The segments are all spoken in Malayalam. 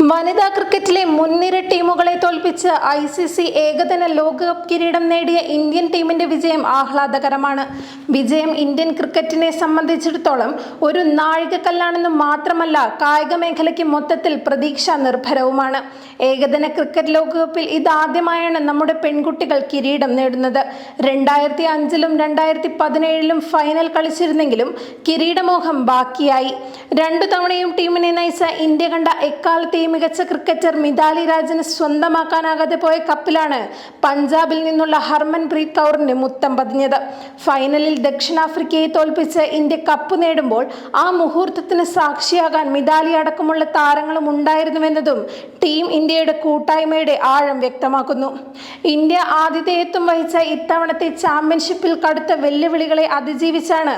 വനിതാ ക്രിക്കറ്റിലെ മുൻനിര ടീമുകളെ തോൽപ്പിച്ച് ICC ഏകദിന ലോകകപ്പ് കിരീടം നേടിയ ഇന്ത്യൻ ടീമിന്റെ വിജയം ആഹ്ലാദകരമാണ്. വിജയം ഇന്ത്യൻ ക്രിക്കറ്റിനെ സംബന്ധിച്ചിടത്തോളം ഒരു നാഴികക്കല്ലാണെന്ന് മാത്രമല്ല, കായിക മേഖലയ്ക്ക് മൊത്തത്തിൽ പ്രതീക്ഷാ നിർഭരവുമാണ്. ഏകദിന ക്രിക്കറ്റ് ലോകകപ്പിൽ ഇതാദ്യമായാണ് നമ്മുടെ പെൺകുട്ടികൾ കിരീടം നേടുന്നത്. 2005-ലും 2017-ലും ഫൈനൽ കളിച്ചിരുന്നെങ്കിലും കിരീടമോഹം ബാക്കിയായി. 2 തവണയും ടീമിനെ നയിച്ച ഇന്ത്യ കണ്ട എക്കാലത്തെയും മികച്ച ക്രിക്കറ്റർ മിതാലി രാജിന് സ്വന്തമാക്കാനാകാതെ പോയ കപ്പിലാണ് പഞ്ചാബിൽ നിന്നുള്ള ഹർമൻപ്രീത് കൗറിന് മുത്തം പതിഞ്ഞത്. ഫൈനലിൽ ദക്ഷിണാഫ്രിക്കയെ തോൽപ്പിച്ച് ഇന്ത്യ കപ്പ് നേടുമ്പോൾ ആ മുഹൂർത്തത്തിന് സാക്ഷിയാകാൻ മിതാലി അടക്കമുള്ള താരങ്ങളും ഉണ്ടായിരുന്നുവെന്നതും ടീം ഇന്ത്യയുടെ കൂട്ടായ്മയുടെ ആഴം വ്യക്തമാക്കുന്നു. ഇന്ത്യ ആതിഥേയത്വം വഹിച്ച ഇത്തവണത്തെ ചാമ്പ്യൻഷിപ്പിൽ കടുത്ത വെല്ലുവിളികളെ അതിജീവിച്ചാണ്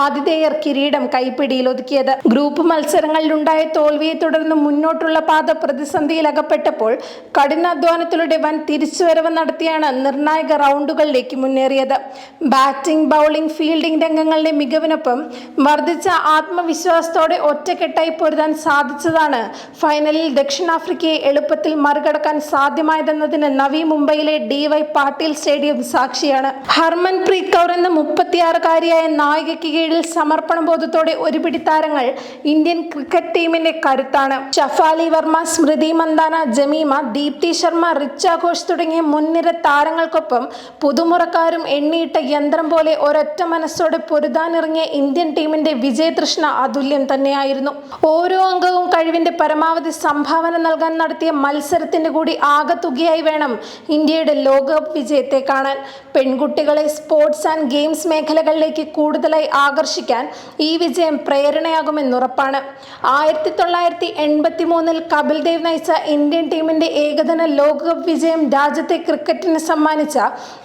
ആതിഥേയർ കിരീടം കൈപ്പിടിയിലൊതുക്കിയത്. ഗ്രൂപ്പ് മത്സരങ്ങളിലുണ്ടായ തോൽവിയെ തുടർന്ന് മുന്നോട്ടുള്ള പാത പ്രതിസന്ധിയിലകപ്പെട്ടപ്പോൾ കഠിനാധ്വാനത്തിലൂടെ വൻ തിരിച്ചുവരവ് നടത്തിയാണ് നിർണായക റൗണ്ടുകളിലേക്ക് മുന്നേറിയത്. ബാറ്റിംഗ്, ബൗളിംഗ്, ഫീൽഡിംഗ് രംഗങ്ങളുടെ മികവിനൊപ്പം വർദ്ധിച്ച ആത്മവിശ്വാസത്തോടെ ഒറ്റക്കെട്ടായി പൊരുതാൻ സാധിച്ചതാണ് ഫൈനലിൽ ദക്ഷിണാഫ്രിക്കയെ എളുപ്പത്തിൽ മറികടക്കാൻ സാധ്യമായതെന്നതിന് നവി മുംബൈയിലെ DY പാട്ടീൽ സ്റ്റേഡിയം സാക്ഷിയാണ്. ഹർമൻപ്രീത് കൗർ എന്ന 36-കാരിയായ നായികയ്ക്ക് കീഴിൽ സമർപ്പണ ബോധത്തോടെ ഒരുപിടി താരങ്ങൾ ഇന്ത്യൻ ക്രിക്കറ്റ് ടീമിന്റെ കരുത്താണ്. ഷഫാലി വർമ്മ, സ്മൃതി മന്ദാന, ജമീമ, ദീപ്തി ശർമ്മ, റിച്ച ഘോഷ് തുടങ്ങിയ മുൻനിര താരങ്ങൾക്കൊപ്പം പുതുമുറക്കാരും എണ്ണിയിട്ട യന്ത്രം പോലെ ഒരൊറ്റ മനസ്സോടെ പൊരുതാനിറങ്ങിയ ഇന്ത്യൻ ടീമിന്റെ വിജയതൃഷ്ണ അതുല്യം തന്നെയായിരുന്നു. ഓരോ അംഗവും കഴിവിന്റെ പരമാവധി സംഭാവന നൽകാൻ നടത്തിയ മത്സരത്തിന്റെ കൂടി ആകെത്തുകയായി വേണം ഇന്ത്യയുടെ ലോകകപ്പ് വിജയത്തെ കാണാൻ. പെൺകുട്ടികളെ സ്പോർട്സ് ആൻഡ് ഗെയിംസ് മേഖലകളിലേക്ക് കൂടുതലായി ആകർഷിക്കാൻ ഈ വിജയം പ്രേരണയാകുമെന്നുറപ്പാണ്. 1983-ൽ കപിൽ ദേവ് നയിച്ച ഇന്ത്യൻ ടീമിന്റെ ഏകദിന ലോകകപ്പ് വിജയം രാജ്യത്തെ ക്രിക്കറ്റിന് സമ്മാനിച്ച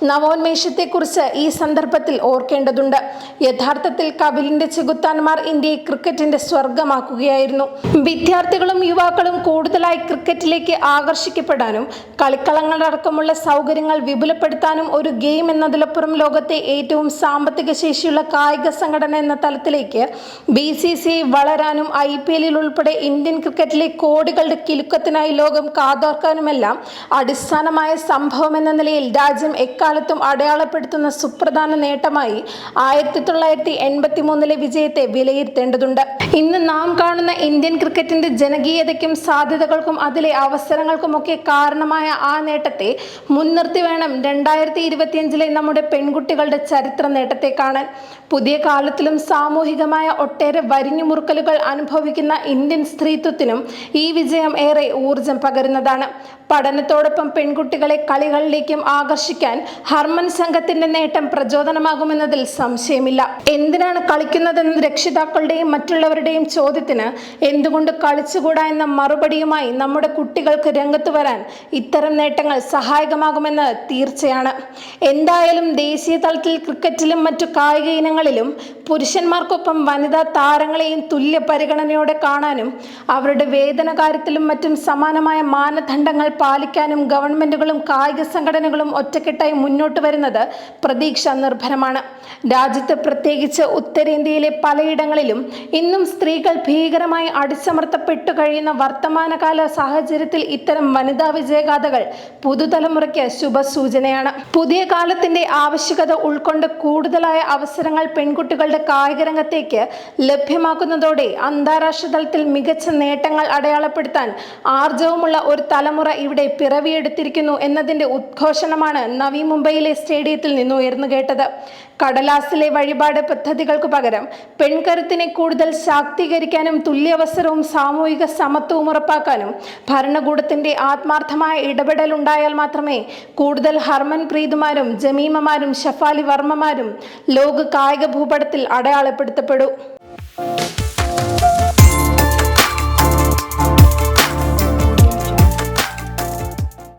നവോന്മേഷത്തെക്കുറിച്ച് ഈ സന്ദർഭത്തിൽ ഓർക്കേണ്ടതുണ്ട്. യഥാർത്ഥത്തിൽ കപിലിന്റെ ചെകുത്താന്മാർ ഇന്ത്യയെ ക്രിക്കറ്റിന്റെ സ്വർഗമാക്കുകയായിരുന്നു. വിദ്യാർത്ഥികളും യുവാക്കളും കൂടുതലായി ക്രിക്കറ്റിലേക്ക് ആകർഷിക്കപ്പെടാനും കളിക്കളങ്ങളടക്കമുള്ള സൗകര്യങ്ങൾ വിപുലപ്പെടുത്താനും ഒരു ഗെയിം എന്നതിലപ്പുറം ലോകത്തെ ഏറ്റവും സാമ്പത്തിക ശേഷിയുള്ള കായിക സംഘടന എന്ന തലത്തിലേക്ക് BCCI വളരാനും IPL ഉൾപ്പെടെ ഇന്ത്യൻ ക്രിക്കറ്റിലെ കോടികളുടെ കിലുക്കത്തിനായി ലോകം കാതോർക്കാനുമെല്ലാം അടിസ്ഥാനമായ സംഭവം എന്ന നിലയിൽ രാജ്യം എക്കാലത്തും അടയാളപ്പെടുത്തുന്ന സുപ്രധാന നേട്ടമായി 1983-ലെ വിജയത്തെ വിലയിരുത്തേണ്ടതുണ്ട്. ഇന്ന് നാം കാണുന്ന ഇന്ത്യൻ ക്രിക്കറ്റിന്റെ ജനകീയതയ്ക്കും സാധ്യതകൾക്കും അതിലെ അവസരങ്ങൾക്കുമൊക്കെ കാരണമായ ആ നേട്ടത്തെ മുൻനിർത്തി വേണം 2025-ലെ നമ്മുടെ പെൺകുട്ടികളുടെ ചരിത്ര നേട്ടത്തെ കാണാൻ. പുതിയ കാലത്തിലും സാമൂഹികമായ ഒട്ടേറെ വരിഞ്ഞുമുറുക്കലുകൾ അനുഭവിക്കുന്ന ഇന്ത്യൻ സ്ത്രീത്വത്തിനും ഈ വിജയം ഏറെ ഊർജം പകരുന്നതാണ്. പഠനത്തോടൊപ്പം പെൺകുട്ടികളെ കളികളിലേക്കും ആകർഷിക്കാൻ ഹർമൻ സംഘത്തിന്റെ നേട്ടം പ്രചോദനമാകുമെന്നതിൽ സംശയമില്ല. എന്തിനാണ് കളിക്കുന്നതെന്ന രക്ഷിതാക്കളുടെയും മറ്റുള്ളവരുടെയും ചോദ്യത്തിന് എന്തുകൊണ്ട് കളിച്ചുകൂടാ എന്ന മറുപടിയുമായി നമ്മുടെ കുട്ടികൾക്ക് രംഗത്ത് വരാൻ ഇത്തരം നേട്ടങ്ങൾ സഹായകമാകുമെന്ന് തീർച്ചയാണ്. എന്തായാലും ദേശീയ തലത്തിൽ ക്രിക്കറ്റിലും മറ്റു കായിക ഇനങ്ങളിലും പുരുഷന്മാർക്കൊപ്പം വനിതാ താരങ്ങളെയും തുല്യ പരിഗണനയോടെ കാണാനും അവരുടെ വേതന കാര്യത്തിലും മറ്റും സമാനമായ മാനദണ്ഡങ്ങൾ പാലിക്കാനും ഗവൺമെന്റുകളും കായിക സംഘടനകളും ഒറ്റക്കെട്ടായി മുന്നോട്ട് വരുന്നത് പ്രതീക്ഷ നിർഭരമാണ്. രാജ്യത്ത് പ്രത്യേകിച്ച് ഉത്തരേന്ത്യയിലെ പലയിടങ്ങളിലും ഇന്നും സ്ത്രീകൾ ഭീകരമായി അടിച്ചമർത്തപ്പെട്ടു കഴിയുന്ന വർത്തമാനകാല സാഹചര്യത്തിൽ ഇത്തരം വനിതാ വിജയഗാഥകൾ പുതുതലമുറയ്ക്ക് ശുഭസൂചനയാണ്. പുതിയ കാലത്തിന്റെ ആവശ്യകത ഉൾക്കൊണ്ട് കൂടുതലായ അവസരങ്ങൾ പെൺകുട്ടികളുടെ കായിക രംഗത്തേക്ക് ലഭ്യമാക്കുന്നതോടെ അന്താരാഷ്ട്ര തലത്തിൽ മികച്ച നേട്ടങ്ങൾ അടയാളപ്പെടുത്താൻ ആർജവമുള്ള ഒരു തലമുറ ഇവിടെ പിറവിയെടുത്തിരിക്കുന്നു എന്നതിന്റെ ഉദ്ഘോഷണമാണ് നവി മുംബൈയിലെ സ്റ്റേഡിയത്തിൽ നിന്ന് ഉയർന്നു കേട്ടത്. കടലാസിലെ വഴിപാട് പദ്ധതികൾക്ക് പകരം പെൺകരുത്തിനെ കൂടുതൽ ശാക്തീകരിക്കാനും തുല്യാവസരവും സാമൂഹിക സമത്വവും ഉറപ്പാക്കാനും ഭരണകൂടത്തിന്റെ ആത്മാർത്ഥമായ ഇടപെടൽ ഉണ്ടായാൽ മാത്രമേ കൂടുതൽ ഹർമൻപ്രീതുമാരും ജമീമമാരും ഷഫാലി വർമ്മമാരും ലോക കായിക ഭൂപടത്തിൽ അടയാളപ്പെടുത്തപ്പെടൂ.